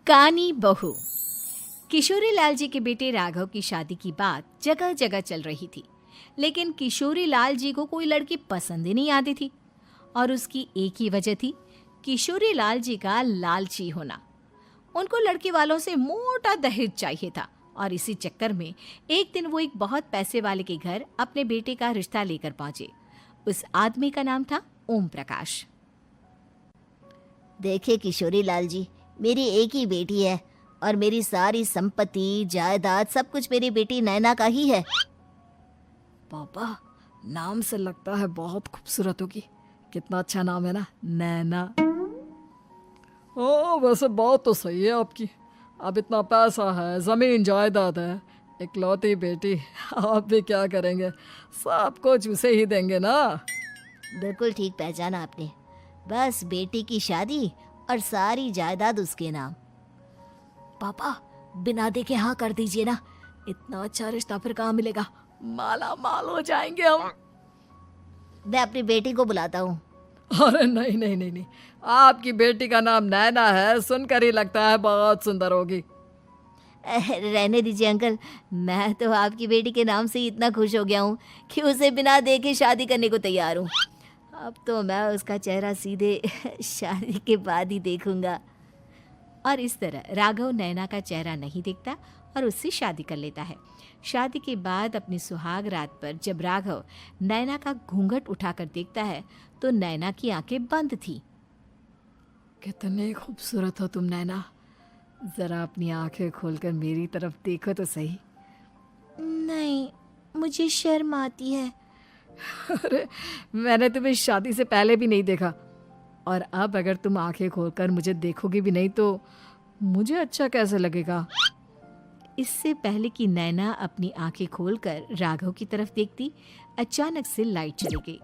कानी बहू। किशोरी लाल जी के बेटे राघव की शादी की बात जगह जगह चल रही थी, लेकिन किशोरी लाल जी को कोई लड़की पसंद ही नहीं आती थी। और उसकी एक ही वजह थी, किशोरी लाल जी का लालची होना। उनको लड़की वालों से मोटा दहेज चाहिए था और इसी चक्कर में एक दिन वो एक बहुत पैसे वाले के घर अपने बेटे का रिश्ता लेकर पहुंचे। उस आदमी का नाम था ओम प्रकाश। देखिए किशोरी लाल जी, मेरी एक ही बेटी है और मेरी सारी संपत्ति जायदाद सब कुछ मेरी बेटी नैना का ही है। पापा, नाम से लगता है बहुत खूबसूरत होगी। कितना अच्छा नाम है ना, नैना। ओ, वैसे बात तो सही है आपकी। अब इतना पैसा है, जमीन जायदाद है, इकलौती बेटी, आप भी क्या करेंगे? सब कुछ उसे ही देंगे ना। बिल्कुल ठीक पहचाना आपने। बस बेटी की शादी और सारी जायदाद उसके नाम। पापा, बिना देखे हाँ कर दीजिए ना। इतना अच्छा रिश्ता फिर कहाँ मिलेगा? माला माल हो जाएंगे हम। मैं अपनी बेटी को बुलाता हूँ। अरे नहीं नहीं नहीं नहीं, आपकी बेटी का नाम नैना है, सुनकर ही लगता है बहुत सुंदर होगी। रहने दीजिए अंकल, मैं तो आपकी बेटी के नाम से ही इतना खुश हो गया हूँ कि उसे बिना देखे शादी करने को तैयार हूँ। अब तो मैं उसका चेहरा सीधे शादी के बाद ही देखूंगा। और इस तरह राघव नैना का चेहरा नहीं देखता और उससे शादी कर लेता है। शादी के बाद अपनी सुहाग रात पर जब राघव नैना का घूंघट उठाकर देखता है तो नैना की आंखें बंद थी। कितनी खूबसूरत हो तुम नैना, जरा अपनी आंखें खोलकर मेरी तरफ देखो तो सही। नहीं, मुझे शर्म आती है। अरे, मैंने तुम्हें शादी से पहले भी नहीं देखा, और अब अगर तुम आंखें खोलकर मुझे देखोगी भी नहीं तो मुझे अच्छा कैसे लगेगा? इससे पहले कि नैना अपनी आंखें खोलकर राघव की तरफ देखती, अचानक से लाइट चली गई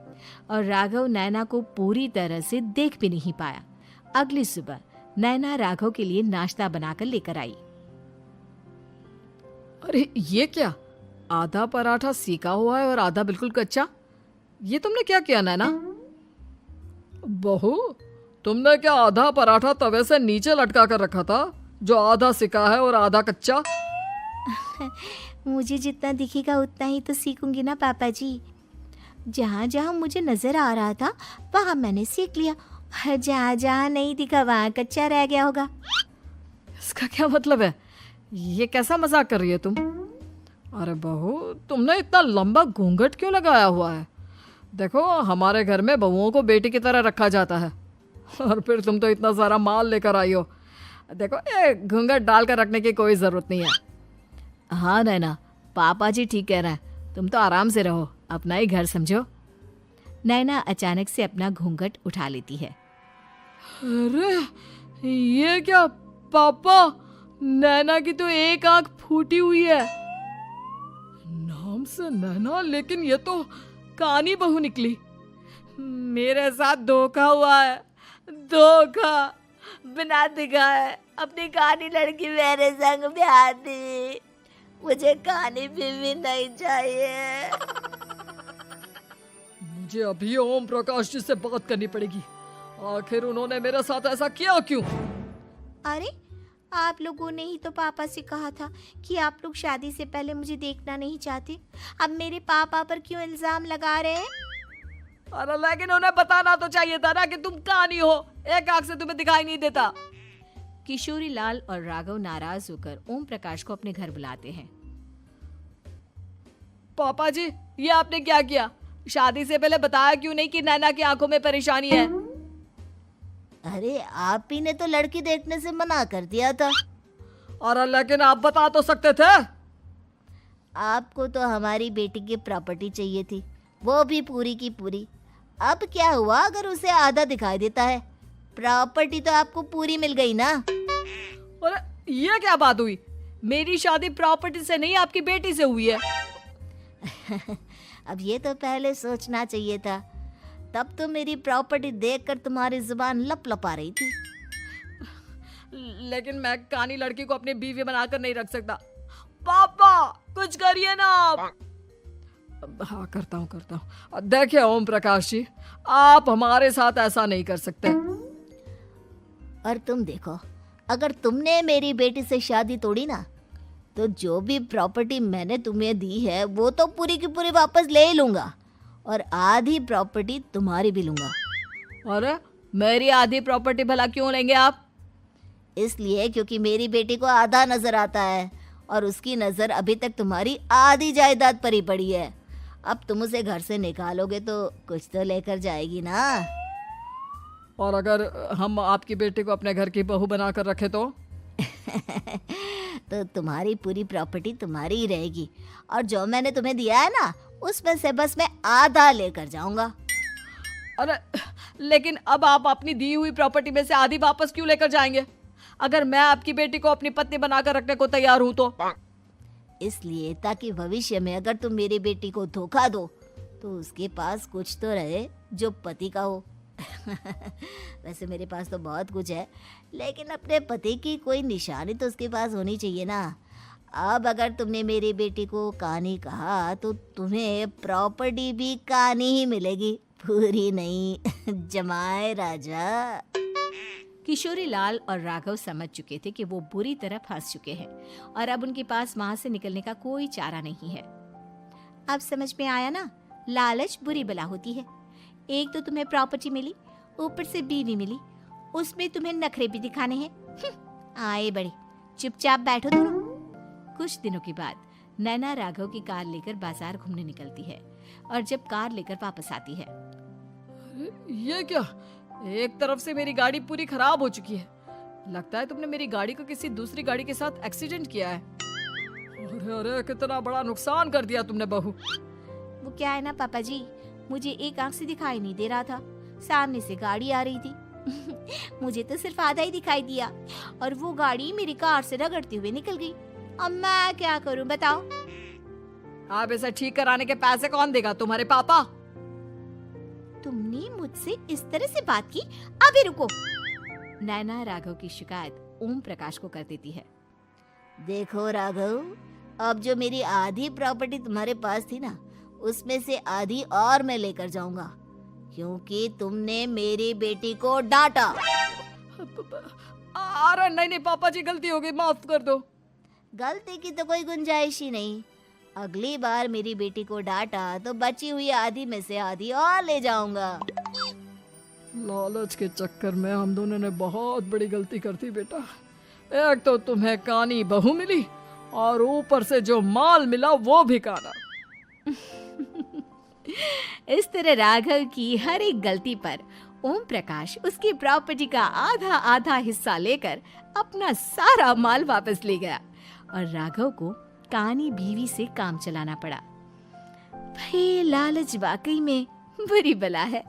और राघव नैना को पूरी तरह से देख भी नहीं पाया। अगली सुबह नैना राघव के लिए नाश्ता बनाकर लेकर आई। अरे ये क्या, आधा पराठा सीका हुआ है और आधा बिल्कुल कच्चा। ये तुमने क्या किया नैना? बहू, तुमने क्या आधा पराठा तवे से नीचे लटका कर रखा था, जो आधा सिका है और आधा कच्चा? मुझे जितना दिखेगा उतना ही तो सीखूंगी ना पापा जी। जहाँ जहाँ मुझे नजर आ रहा था वहाँ मैंने सीख लिया, जहाँ जहाँ नहीं दिखा वहाँ कच्चा रह गया होगा। इसका क्या मतलब है? ये कैसा मजाक कर रही है तुम? अरे बहू, तुमने इतना लंबा घूंघट क्यों लगाया हुआ है? देखो, हमारे घर में बहुओं को बेटी की तरह रखा जाता है, और फिर तुम तो इतना सारा माल लेकर आई हो। देखो, ये घूंघट डालकर रखने की कोई ज़रूरत नहीं है। हाँ नैना, पापा जी ठीक कह रहे हैं, तुम तो आराम से रहो, अपना ही घर समझो। नैना अचानक से अपना घूंघट उठा लेती है। अरे ये क्या पापा, नैना की तो एक आंख फूटी हुई है। नाम से नैना, लेकिन ये तो कानी बहू निकली। मेरे साथ धोखा हुआ है, धोखा। बिना दिखाए अपनी कानी लड़की मेरे संग ब्याह दी। मुझे कानी बीवी नहीं चाहिए। मुझे अभी ओम प्रकाश जी से बात करनी पड़ेगी। आखिर उन्होंने मेरे साथ ऐसा किया क्यों? अरे, आप लोगों ने ही तो पापा से कहा था कि आप लोग शादी से पहले मुझे देखना नहीं चाहते। अब मेरे पापा पर क्यों इल्जाम लगा रहे हैं? अरे लेकिन उन्हें बताना तो चाहिए था ना कि तुम कानी हो, एक आंख से तुम्हें दिखाई नहीं देता। किशोरी लाल और राघव नाराज होकर ओम प्रकाश को अपने घर बुलाते हैं। पापा जी, ये आपने क्या किया? शादी से पहले बताया क्यों नहीं कि नैना की आंखों में परेशानी है? अरे, आप ही ने तो लड़की देखने से मना कर दिया था। और लेकिन आप बता तो सकते थे। आपको तो हमारी बेटी की प्रॉपर्टी चाहिए थी, वो भी पूरी की पूरी। अब क्या हुआ अगर उसे आधा दिखाई देता है? प्रॉपर्टी तो आपको पूरी मिल गई ना। अरे ये क्या बात हुई? मेरी शादी प्रॉपर्टी से नहीं, आपकी बेटी से हुई है। अब ये तो पहले सोचना चाहिए था, तब तो मेरी प्रॉपर्टी देखकर तुम्हारी जुबान लप लपा रही थी। लेकिन मैं कानी लड़की को अपनी बीवी बनाकर नहीं रख सकता। पापा, कुछ करिए ना आप। हाँ, करता हूँ। देखिए ओम प्रकाश जी, आप हमारे साथ ऐसा नहीं कर सकते। और तुम देखो, अगर तुमने मेरी बेटी से शादी तोड़ी ना, तो जो भी प्रॉपर्टी मैंने तुम्हें दी है वो तो पूरी की पूरी वापस ले ही लूँगा, और आधी प्रॉपर्टी तुम्हारी भी लूँगा। अरे मेरी आधी प्रॉपर्टी भला क्यों लेंगे आप? इसलिए क्योंकि मेरी बेटी को आधा नजर आता है और उसकी नज़र अभी तक तुम्हारी आधी जायदाद पर ही पड़ी है। अब तुम उसे घर से निकालोगे तो कुछ तो लेकर जाएगी ना। और अगर हम आपकी बेटी को अपने घर की बहू बना कर रखे तो? तो तुम्हारी पूरी प्रॉपर्टी तुम्हारी ही रहेगी, और जो मैंने तुम्हें दिया है ना, उसमें से बस मैं आधा लेकर जाऊंगा। अरे लेकिन अब आप अपनी दी हुई प्रॉपर्टी में से आधी वापस क्यों लेकर जाएंगे? अगर मैं आपकी बेटी को अपनी पत्नी बनाकर रखने को तैयार हूं तो? इसलिए ताकि भविष्य में अगर तुम मेरी बेटी को धोखा दो तो उसके पास कुछ तो रहे जो पति का हो। वैसे मेरे पास तो बहुत कुछ है, लेकिन अपने पति की कोई निशानी तो उसके पास होनी चाहिए ना। अब अगर तुमने मेरी बेटी को कानी कहा तो तुम्हें प्रॉपर्टी भी कानी ही मिलेगी, पूरी नहीं। जमाए राजा। किशोरी लाल और राघव समझ चुके थे कि वो बुरी तरह फंस चुके हैं और अब उनके पास वहां से निकलने का कोई चारा नहीं है। अब समझ में आया ना, लालच बुरी बला होती है। एक तो तुम्हें प्रॉपर्टी मिली, ऊपर से बीवी मिली, उसमें तुम्हें नखरे भी दिखाने हैं। आए बड़े, चुपचाप बैठो दोनों। कुछ दिनों के बाद नैना राघव की कार लेकर बाजार घूमने निकलती है और जब कार लेकर वापस आती है, ये क्या? एक तरफ से मेरी गाड़ी पूरी खराब हो चुकी है। लगता है तुमने मेरी गाड़ी को किसी दूसरी गाड़ी के साथ एक्सीडेंट किया है। अरे अरे कितना बड़ा नुकसान कर दिया तुमने बहू। वो क्या है ना पापा जी, मुझे एक आंख से दिखाई नहीं दे रहा था, सामने से गाड़ी आ रही थी। मुझे तो सिर्फ आधा ही दिखाई दिया और वो गाड़ी मेरी कार से रगड़ते हुए निकल गई। अब मैं क्या करूं बताओ? आप इसे ठीक कराने के पैसे कौन देगा? तुम्हारे पापा? तुमने मुझसे इस तरह से बात की? अभी रुको। नैना राघव की शिकायत ओम प्रकाश को कर देती है। देखो राघव, अब जो मेरी आधी प्रॉपर्टी तुम्हारे पास थी ना, उसमें से आधी और मैं लेकर जाऊंगा, क्योंकि तुमने मेरी बेटी को डांटा। अरे नहीं नहीं पापा जी, गलती हो गई, माफ कर दो। गलती की तो कोई गुंजाइश ही नहीं। अगली बार मेरी बेटी को डांटा तो बची हुई आधी में से आधी और ले जाऊंगा। लालच के चक्कर में हम दोनों ने बहुत बड़ी गलती कर दी बेटा। एक तो तुम्हें कानी बहू मिली और ऊपर से जो माल मिला वो भी काना। इस तरह राघव की हर एक गलती पर ओम प्रकाश उसकी प्रॉपर्टी का आधा आधा हिस्सा लेकर अपना सारा माल वापस ले गया और राघव को कानी बीवी से काम चलाना पड़ा। भाई लालच वाकई में बुरी बला है।